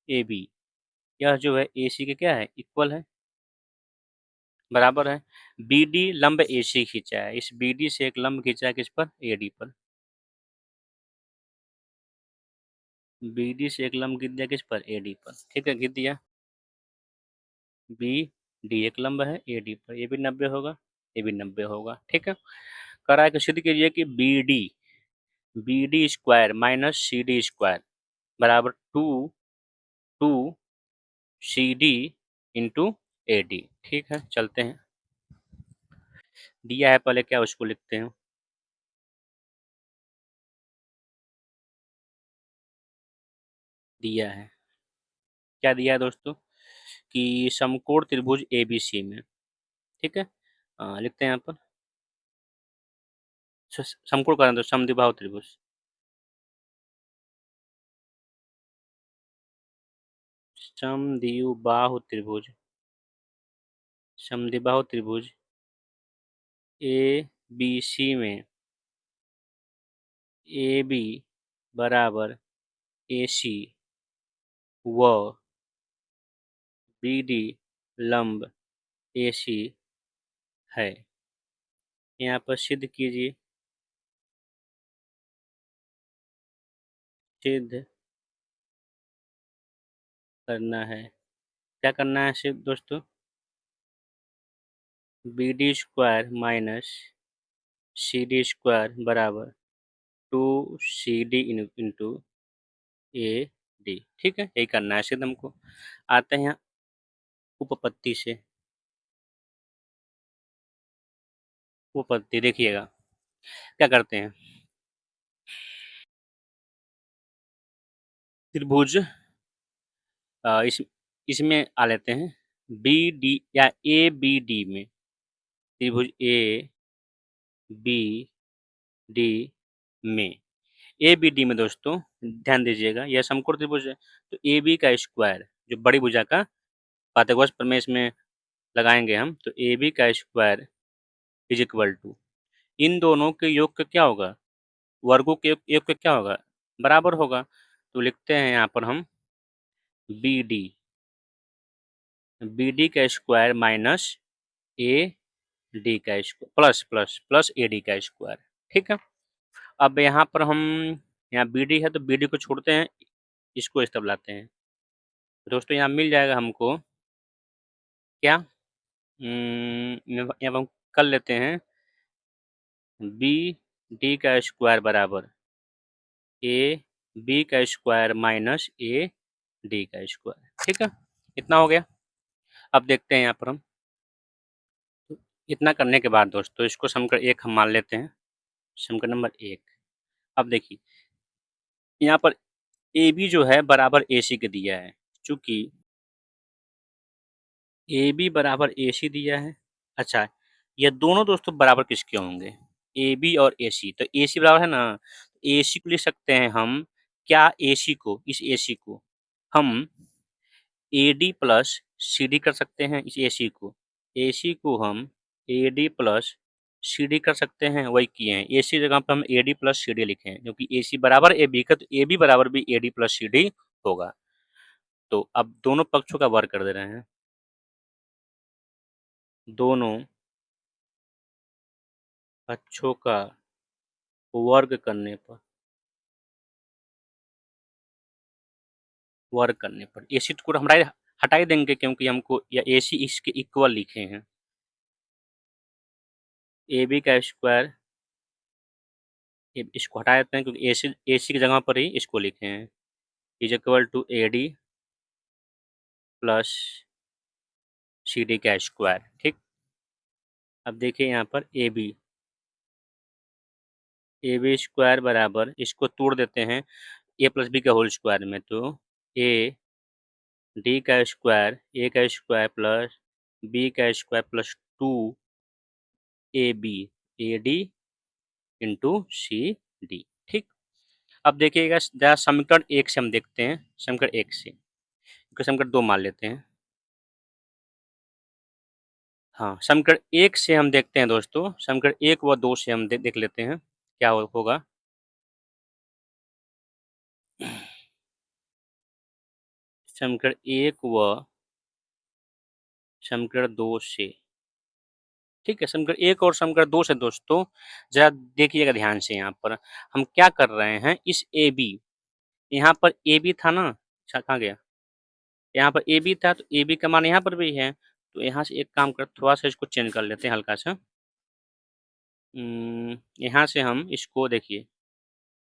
AB यह जो है AC के क्या है, इक्वल है, बराबर है। BD लंब AC खींचा है, इस BD से एक लंब खींचा है किस पर, AD पर। BD से एक लंब गिर दिया किस पर, AD पर, ठीक है, गिर दिया। BD एक लंब है AD पर, ये भी 90 होगा, ये भी 90 होगा, ठीक है। करा के सिद्ध कीजिए कि BD square minus CD square बराबर 2CD इंटू AD, ठीक है, चलते हैं। दिया है पहले क्या उसको लिखते हैं। दिया है, क्या दिया है दोस्तों, कि समकोण त्रिभुज ABC में, ठीक है, लिखते हैं यहाँ पर समकोण का तो समद्विबाहु त्रिभुज, समद्विबाहु त्रिभुज, समद्विबाहु त्रिभुज ABC में AB बराबर AC व BD लंब AC है। यहाँ पर सिद्ध कीजिए, सिद्ध करना है, क्या करना है सिद्ध दोस्तों, BD square minus CD square बराबर 2CD इंटू AD, ठीक है, यही करना है सिद्ध हमको। आते हैं उपपत्ति से, उपपत्ति देखिएगा क्या करते हैं। त्रिभुज इसमें आ लेते हैं BD या ABD में, त्रिभुज ABD में, ABD में दोस्तों ध्यान दीजिएगा यह समकोण त्रिभुज है, तो AB का स्क्वायर जो बड़ी भुजा का पाइथागोरस प्रमेय में लगाएंगे हम, तो AB का स्क्वायर इज इक्वल टू इन दोनों के योग का क्या होगा, वर्गों के योग का क्या होगा, बराबर होगा। तो लिखते हैं यहाँ पर हम BD का स्क्वायर माइनस AD का square plus plus plus AD का स्क्वायर, ठीक है। अब यहाँ पर हम, यहाँ BD है तो BD को छोड़ते हैं, इसको इस तरफ लाते हैं, दोस्तों यहाँ मिल जाएगा हमको क्या, यहाँ पर हम कर लेते हैं BD का स्क्वायर बराबर AB का स्क्वायर माइनस AD का स्क्वायर, ठीक है, इतना हो गया। अब देखते हैं यहाँ पर हम, इतना करने के बाद दोस्तों इसको समीकरण 1 हम मान लेते हैं, समीकरण नंबर 1। अब देखिए यहाँ पर AB जो है बराबर AC के दिया है, चूंकि AB बराबर AC दिया है। अच्छा, ये दोनों दोस्तों बराबर किसके होंगे, AB और AC, तो AC बराबर है ना, AC को लिख सकते हैं हम क्या, AC को, इस AC को हम AD प्लस CD कर सकते हैं, इस AC को, AC को हम AD प्लस CD कर सकते हैं, वही किए हैं, AC जगह पर हम AD प्लस CD लिखे हैं, क्योंकि AC बराबर AB का, तो AB बराबर भी AD प्लस CD होगा। तो अब दोनों पक्षों का वर्ग कर दे रहे हैं, दोनों पक्षों का वर्ग करने पर, वर्ग करने पर AC को हमारा हटा ही देंगे, क्योंकि हमको या AC इसके इक्वल लिखे हैं, AB का स्क्वायर, इसको हटा देते हैं क्योंकि AC की जगह पर ही इसको लिखे हैं, is equal to AD plus CD का स्क्वायर, ठीक। अब देखिए यहाँ पर AB स्क्वायर बराबर, इसको तोड़ देते हैं A प्लस बी का होल स्क्वायर में, तो AD का स्क्वायर, A का स्क्वायर प्लस B का square plus 2AB AD into CD, ठीक। अब देखिएगा जरा समीकरण 1 से हम देखते हैं, समीकरण 1 से, समीकरण 2 मान लेते हैं। हाँ, समीकरण 1 से हम देखते हैं दोस्तों, समीकरण 1 व 2 से हम देख लेते हैं क्या होगा। समीकरण 1 व समीकरण 2 से, ठीक है, समीकरण 1 और समीकरण 2 से दोस्तों जरा देखिएगा ध्यान से, यहाँ पर हम क्या कर रहे हैं, इस AB यहाँ पर ए बी था ना, अच्छा कहाँ गया, यहाँ पर ए बी था तो ए बी का मान यहाँ पर भी है, तो यहाँ से एक काम कर, थोड़ा सा इसको चेंज कर लेते हैं हल्का सा। यहाँ से हम इसको देखिए,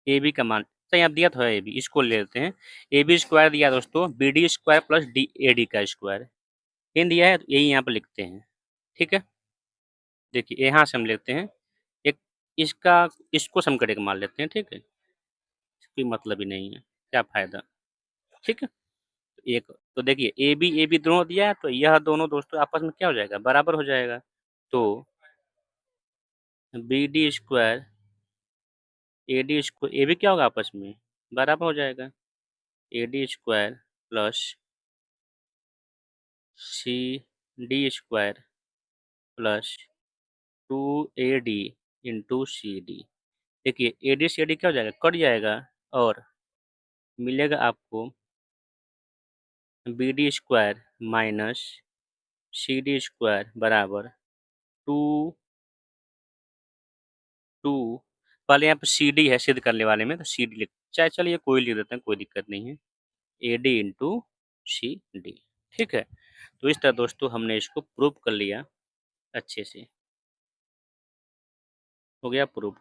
ए बी का मान तो यहाँ दिया था ए बी, इसको ले लेते हैं। ए बी स्क्वायर दिया दोस्तों, B D square plus D A D का स्क्वायर इन दिया है, तो यही यहाँ पर लिखते हैं। ठीक है, देखिए यहाँ से हम लेते हैं एक, इसका इसको समकक्ष मान लेते हैं। ठीक है, कोई मतलब ही नहीं है, क्या फायदा। ठीक है, तो एक तो देखिए ए बी दोनों दिया है, तो यह दोनों दोस्तों आपस में क्या हो जाएगा, बराबर हो जाएगा। तो B D square A D square, A B क्या होगा आपस में बराबर हो जाएगा, A D square plus C D square plus two A D into C D. देखिए ए डी सी डी क्या हो जाएगा, कट जाएगा, और मिलेगा आपको B D square minus C D square बराबर टू टू, पहले यहाँ पे सी डी है सिद्ध करने वाले में, तो सी डी लिख, चाहे चलिए कोई लिख देते हैं, कोई दिक्कत नहीं है, A D into C D. ठीक है, तो इस तरह दोस्तों हमने इसको प्रूव कर लिया अच्छे से, हो गया प्रूव।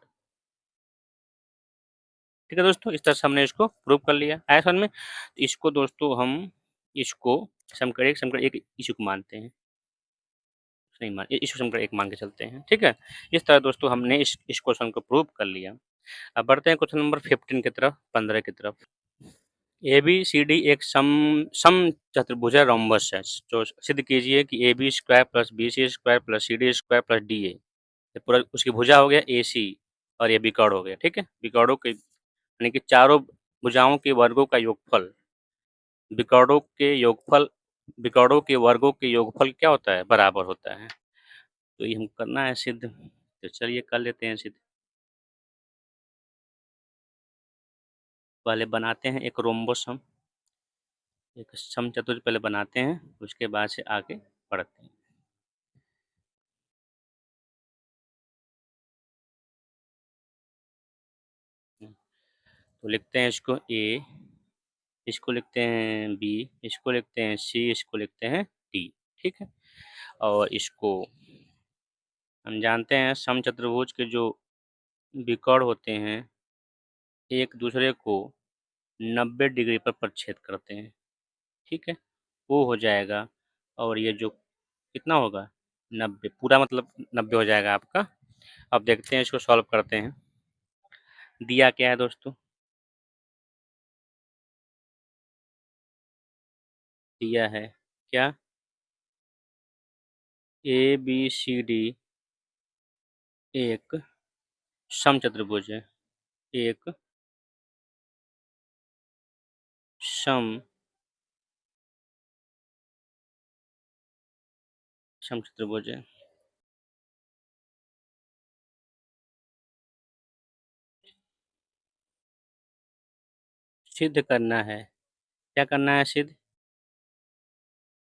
ठीक है दोस्तों, इस तरह से हमने इसको प्रूव कर लिया आया समझ में। इसको दोस्तों हम इसको समकक्ष एक इशू को मानते हैं, नहीं मान इस क्वेश्चन का एक मान के चलते हैं। ठीक है, इस तरह दोस्तों हमने इस क्वेश्चन को प्रूव कर लिया। अब बढ़ते हैं क्वेश्चन नंबर 15 की तरफ, 15 की तरफ। ए बी सी डी एक सम चतुर्भुज है, रोम्बस है, तो सिद्ध कीजिए कि A B square plus B C square plus C D square plus D A, पूरा उसकी भुजा हो गया ए सी, और ये बिकॉर्ड हो गया। ठीक है, बिकॉर्डों के यानी कि चारों भुजाओं के वर्गों का योगफल, बिकॉर्डों के योगफल, बिकॉर्डों के वर्गों के योगफल क्या होता है, बराबर होता है। तो ये हम करना है सिद्ध, तो चलिए कर लेते हैं सिद्ध। पहले बनाते हैं एक रोम्बस, हम एक समचतुर्भुज पहले बनाते हैं, उसके बाद से आगे बढ़ते हैं। तो लिखते हैं इसको ए, इसको लिखते हैं बी, इसको लिखते हैं सी, इसको लिखते हैं डी। ठीक है, और इसको हम जानते हैं समचतुर्भुज के जो विकर्ण होते हैं एक दूसरे को 90 डिग्री पर प्रक्षेद करते हैं। ठीक है, वो हो जाएगा, और ये जो कितना होगा 90, पूरा मतलब 90 हो जाएगा आपका। अब देखते हैं इसको सॉल्व करते हैं। दिया क्या है दोस्तों, दिया है क्या, ए बी सी डी एक समचतुर्भुज है, एक सम समचतुर्भुज है। सिद्ध करना है, क्या करना है सिद्ध,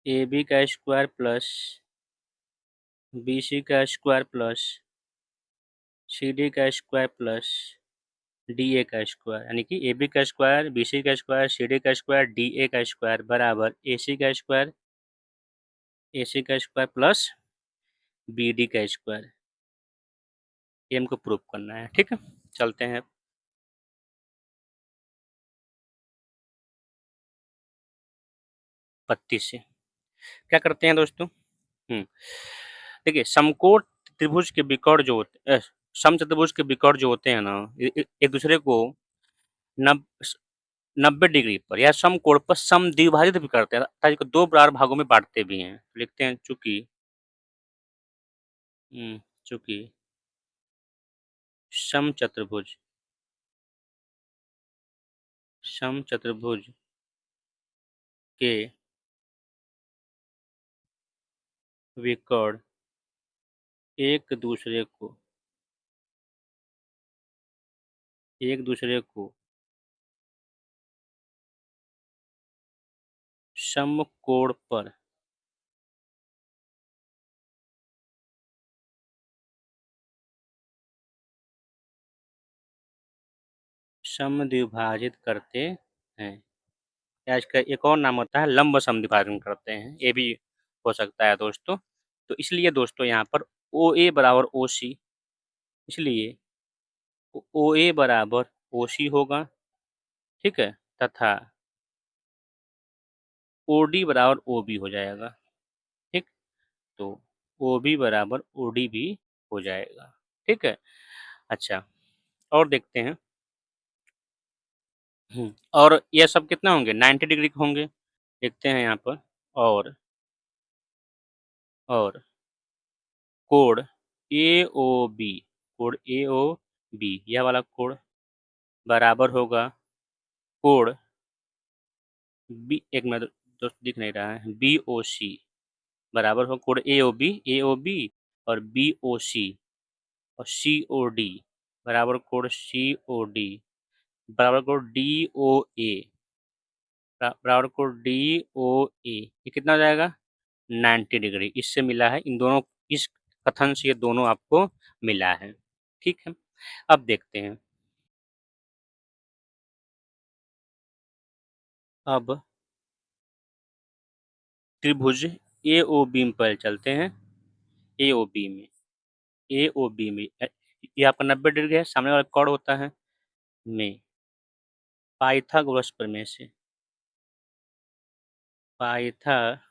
ए बी का स्क्वायर प्लस बी सी का स्क्वायर प्लस सी डी का स्क्वायर प्लस डी ए का स्क्वायर, यानी कि ए बी का स्क्वायर, बी सी का स्क्वायर, सी डी का स्क्वायर, डी ए का स्क्वायर बराबर ए सी का स्क्वायर, ए सी का स्क्वायर प्लस बी डी का स्क्वायर। ये हमको प्रूव करना है। ठीक है, चलते हैं पत्ती से, क्या करते हैं दोस्तों। देखिए समकोण त्रिभुज के विकर्ण जो होते समचतुर्भुज के विकर्ण जो होते हैं ना, एक दूसरे को नब 90 डिग्री पर या समकोण पर समद्विभाजित भी करते हैं, अर्थात इसको दो बराबर भागों में बांटते भी हैं। लिखते हैं चूंकि चूंकि समचतुर्भुज समचतुर्भुज के विकर्ण एक दूसरे को समकोण पर समद्विभाजित करते हैं, या इसका एक और नाम होता है लंब समद्विभाजन करते हैं, ये भी हो सकता है दोस्तों। तो इसलिए दोस्तों यहाँ पर OA बराबर OC, इसलिए OA बराबर OC होगा, ठीक है, तथा OD बराबर OB हो जाएगा, ठीक। तो OB बराबर OD भी हो जाएगा, ठीक है। अच्छा, और देखते हैं। और ये सब कितना होंगे, 90 डिग्री के होंगे, देखते हैं यहाँ पर। और कोण AOB, कोण AOB यह वाला कोण बराबर होगा कोण बी, एक मिनट दोस्त दिख नहीं रहा है, BOC बराबर हो कोण AOB और BOC और COD बराबर कोण COD बराबर कोण DOA बराबर कोण DOA, ये कितना हो जाएगा 90 डिग्री। इससे मिला है, इन दोनों, इस कथन से ये दोनों आपको मिला है, ठीक है। अब देखते हैं, अब त्रिभुज AOB में पहले चलते हैं। AOB में, AOB में ये आपका 90 डिग्री है, सामने वाला कोण होता है में पाइथागोरस प्रमेय से, पाइथागोरस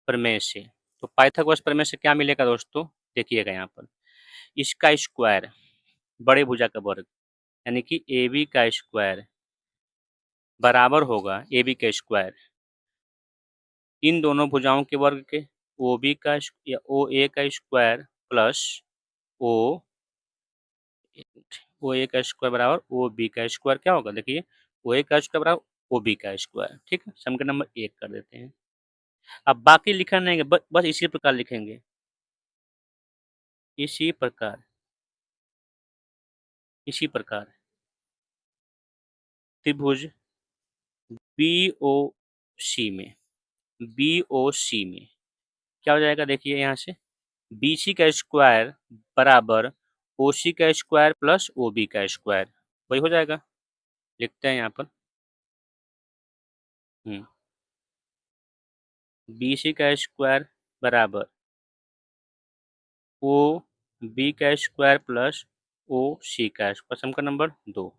प्रमेय से। तो पाइथागोरस प्रमेय से क्या मिलेगा दोस्तों, देखिएगा यहाँ पर, इसका स्क्वायर बड़े भुजा का वर्ग यानी कि AB का स्क्वायर बराबर होगा AB का स्क्वायर इन दोनों भुजाओं के वर्ग के, OB का या OA का स्क्वायर प्लस ओ OA का स्क्वायर बराबर OB का स्क्वायर क्या होगा, देखिए OA का स्क्वायर बराबर OB का स्क्वायर, ठीक है। समीकरण नंबर 1 कर देते हैं। अब बाकी लिखना नहीं है, बस इसी प्रकार लिखेंगे, इसी प्रकार, इसी प्रकार त्रिभुज BOC में, BOC में क्या हो जाएगा, देखिए यहाँ से BC का स्क्वायर बराबर OC का स्क्वायर प्लस OB का स्क्वायर, वही हो जाएगा। लिखते हैं यहाँ पर, BC का स्क्वायर बराबर OB का स्क्वायर प्लस OC का स्क्वायर, समीकरण नंबर 2।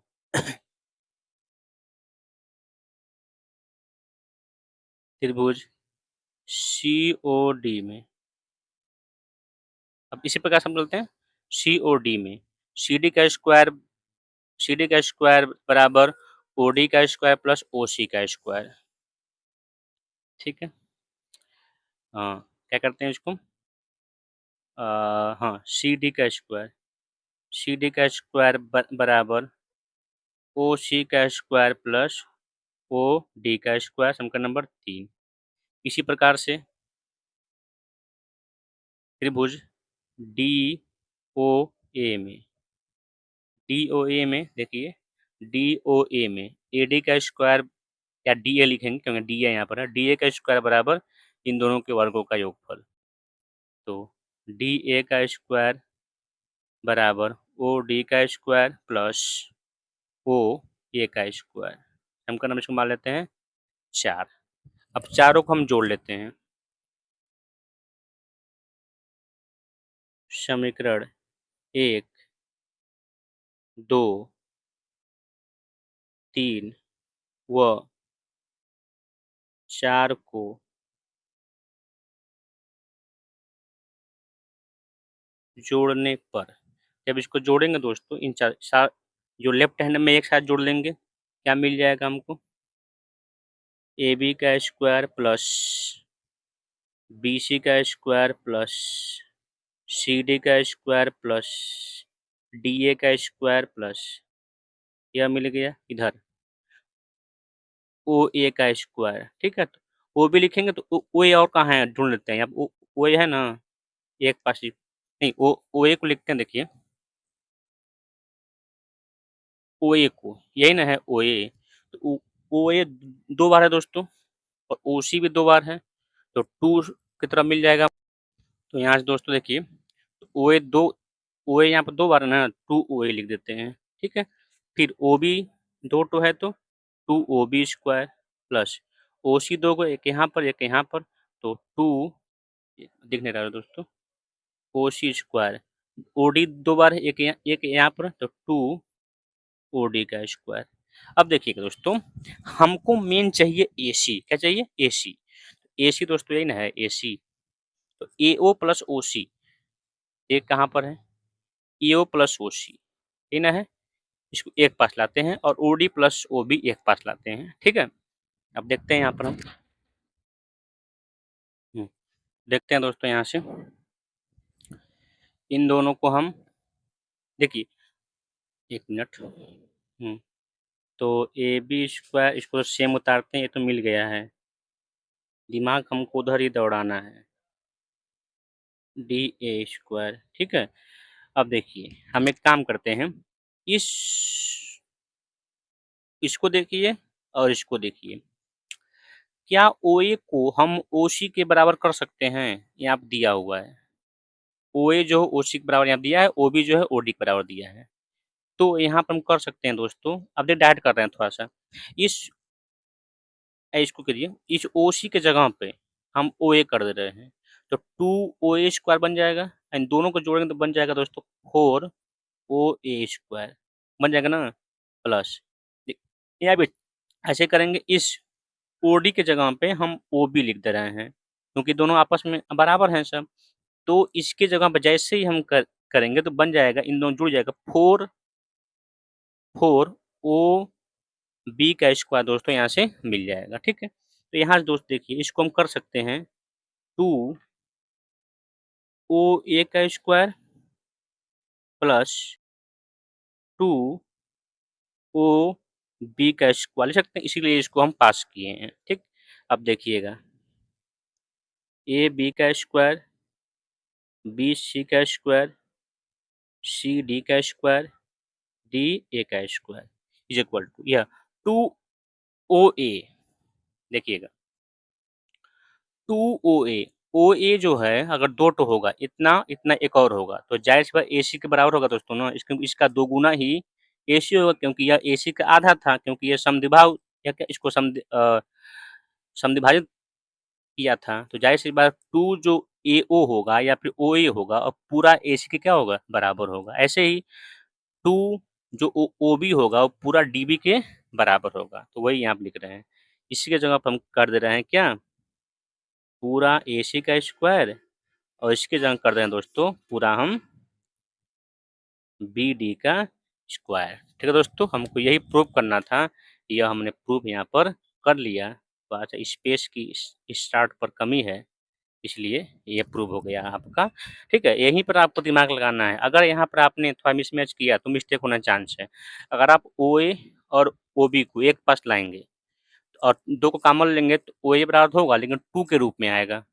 त्रिभुज COD में, अब इसी प्रकार से हम बोलते हैं COD में CD का स्क्वायर बराबर OD का स्क्वायर प्लस OC का स्क्वायर, ठीक है। हाँ, क्या करते हैं इसको, हाँ CD का स्क्वायर, CD का स्क्वायर बराबर OC का स्क्वायर प्लस OD का स्क्वायर, समीकरण नंबर 3। इसी प्रकार से त्रिभुज DOA में, DOA में देखिए, DOA में AD का स्क्वायर या DA लिखेंगे क्योंकि DA यहाँ पर है, DA का स्क्वायर बराबर इन दोनों के वर्गों का योगफल, तो DA का स्क्वायर बराबर OD का स्क्वायर प्लस OA का स्क्वायर, समीकरण हम इसको मान लेते हैं 4। अब चारों को हम जोड़ लेते हैं, समीकरण 1, 2, 3 व 4 को जोड़ने पर, जब इसको जोड़ेंगे दोस्तों, इन चार जो लेफ्ट हैंड में एक साथ जोड़ लेंगे, क्या मिल जाएगा हमको, AB का स्क्वायर प्लस BC का स्क्वायर प्लस CD का स्क्वायर प्लस DA का स्क्वायर प्लस, यह मिल गया इधर OA का स्क्वायर, ठीक है। तो OB लिखेंगे तो OA और कहाँ है ढूंढ लेते हैं, अब OA है ना एक पास ही, नहीं OA को लिखते हैं, देखिए OA को, यही ना है OA, तो OA 2 बार है दोस्तों और OC भी 2 बार है, तो 2 की तरफ मिल जाएगा। तो यहाँ से दोस्तों देखिए, OA 2 ओ ए यहाँ पर 2 बार है ना, 2OA लिख देते हैं, ठीक है। फिर OB 2 टो है तो 2OB स्क्वायर प्लस OC 2 को, एक यहाँ पर एक यहाँ पर, तो 2 दिख नहीं रहा है दोस्तों, OC स्क्वायर, OD 2 बार है, एक यहाँ पर, तो 2OD का स्क्वायर। अब देखिएगा दोस्तों, हमको मेन चाहिए AC, क्या चाहिए? AC। AC दोस्तों यही ना है AC, तो AO प्लस OC, एक कहाँ पर है? EO प्लस OC, ये ना है, इसको एक पास लाते हैं और OD प्लस OB एक पास लाते हैं, ठीक है। अब देखते हैं यहाँ पर हम देखते हैं दोस्तों, यहाँ से इन दोनों को हम, देखिए 1 मिनट, तो AB स्क्वायर, इसको सेम उतारते हैं, ये तो मिल गया है, दिमाग हमको उधर ही दौड़ाना है, DA स्क्वायर, ठीक है। अब देखिए हम एक काम करते हैं, इस इसको देखिए और इसको देखिए, क्या OA को हम OC के बराबर कर सकते हैं? यहाँ पे दिया हुआ है, OA जो है OC के बराबर यहाँ दिया है, OB जो है OD के बराबर दिया है, तो यहाँ पर हम कर सकते हैं दोस्तों। अब देख डायरेक्ट कर रहे हैं थोड़ा सा, इस इसको करिए, इस OC के जगह पे हम OA कर दे रहे हैं, तो 2OA स्क्वायर बन जाएगा, एंड दोनों को जोड़ेंगे तो बन जाएगा दोस्तों 4OA स्क्वायर, बन जाएगा ना, प्लस यहाँ पे ऐसे करेंगे, इस OD के जगह पे हम OB लिख दे रहे हैं, क्योंकि दोनों आपस में बराबर हैं सब, तो इसके जगह पर जैसे ही हम करेंगे तो बन जाएगा, इन दोनों जुड़ जाएगा, 4OB का स्क्वायर दोस्तों यहाँ से मिल जाएगा, ठीक है। तो यहाँ से दोस्त देखिए, इसको हम कर सकते हैं 2OA का स्क्वायर प्लस 2OB का स्क्वायर लिख सकते हैं, इसीलिए इसको हम पास किए हैं, ठीक। अब देखिएगा, AB का स्क्वायर, BC का स्क्वायर, CD का स्क्वायर, DA का स्क्वायर इज इक्वल टू यह 2OA, देखिएगा 2OA, OA जो है अगर 2 टो होगा, इतना इतना एक और होगा, तो जाहिर सी बात AC के बराबर होगा दोस्तों ना, इसका दोगुना ही AC होगा, क्योंकि यह AC का आधा था, क्योंकि यह समद्विभाव या क्या इसको समद्विभाजित किया था, तो जाहिर सी बात 2 जो AO होगा या फिर OA होगा और पूरा AC के क्या होगा? बराबर होगा। ऐसे ही 2 जो OB होगा वो पूरा DB के बराबर होगा, तो वही यहाँ पे लिख रहे हैं। इसी की जगह पर हम कर दे रहे हैं क्या? पूरा AC का स्क्वायर, और इसकी जगह कर रहे हैं दोस्तों पूरा हम BD का स्क्वायर, ठीक है दोस्तों। हमको यही प्रूव करना था, यह हमने प्रूव यहाँ पर कर लिया। तो अच्छा, स्पेस की स्टार्ट पर कमी है, इसलिए ये प्रूव हो गया आपका, ठीक है। यहीं पर आपको दिमाग लगाना है, अगर यहाँ पर आपने थोड़ा मिसमैच किया तो मिस्टेक होना चांस है। अगर आप OA और OB को एक पास लाएंगे और 2 को कॉमन लेंगे तो OA बराबर होगा, लेकिन 2 के रूप में आएगा,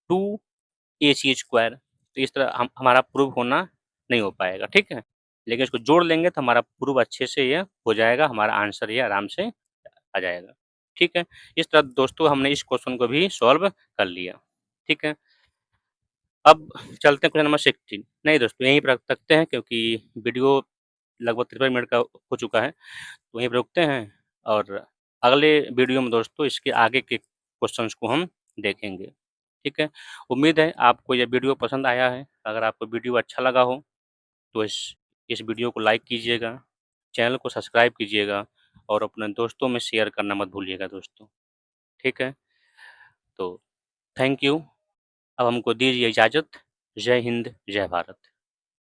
2AC स्क्वायर, तो इस तरह हमारा प्रूव होना नहीं हो पाएगा, ठीक है। लेकिन इसको जोड़ लेंगे तो हमारा प्रूव अच्छे से ये हो जाएगा, हमारा आंसर ये आराम से आ जाएगा, ठीक है। इस तरह दोस्तों हमने इस क्वेश्चन को भी सॉल्व कर लिया, ठीक है। अब चलते हैं क्वेश्चन नंबर 16। नहीं दोस्तों, यहीं पर रख सकते हैं, क्योंकि वीडियो लगभग 53 मिनट का हो चुका है, तो वहीं पर रुकते हैं, और अगले वीडियो में दोस्तों इसके आगे के क्वेश्चंस को हम देखेंगे, ठीक है। उम्मीद है आपको यह वीडियो पसंद आया है। अगर आपको वीडियो अच्छा लगा हो तो इस वीडियो को लाइक कीजिएगा, चैनल को सब्सक्राइब कीजिएगा, और अपने दोस्तों में शेयर करना मत भूलिएगा दोस्तों, ठीक है। तो थैंक यू। अब हमको दीजिए इजाज़त। जय हिंद, जय भारत।